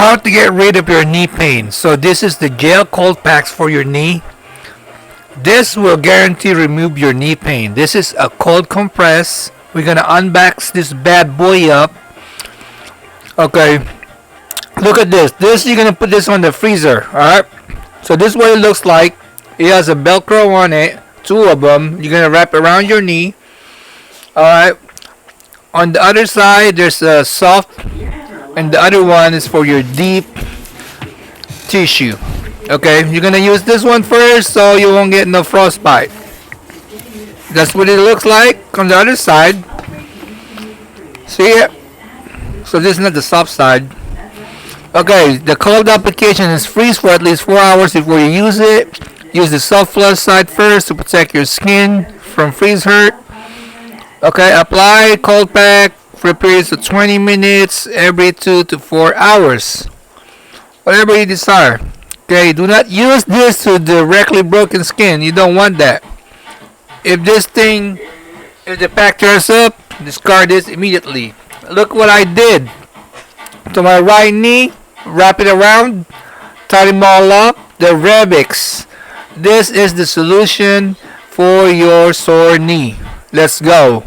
how to get rid of your knee pain. So this is the gel cold packs for your knee. This will guarantee remove your knee pain. This is a cold compress. We're gonna unbox this bad boy up. Okay, look at this. You're gonna put this on the freezer. All right. So this is what it looks like. It has a Velcro on it, 2 of them. You're gonna wrap around your knee. All right. On the other side, there's a soft, and the other one is for your deep tissue. Okay, you're gonna use this one first so you won't get no frostbite. That's what it looks like on the other side. See it? So this is not the soft side. Okay, the cold application is freeze for at least 4 hours before you use it. Use the soft flush side first to protect your skin from freeze hurt. Okay, apply cold pack for periods of 20 minutes every 2 to 4 hours. Whatever you desire. Okay, do not use this to directly broken skin. You don't want that. If the pack tears up, discard this immediately. Look what I did to my right knee. Wrap it around, tie them all up. The Rebix. This is the solution for your sore knee. Let's go.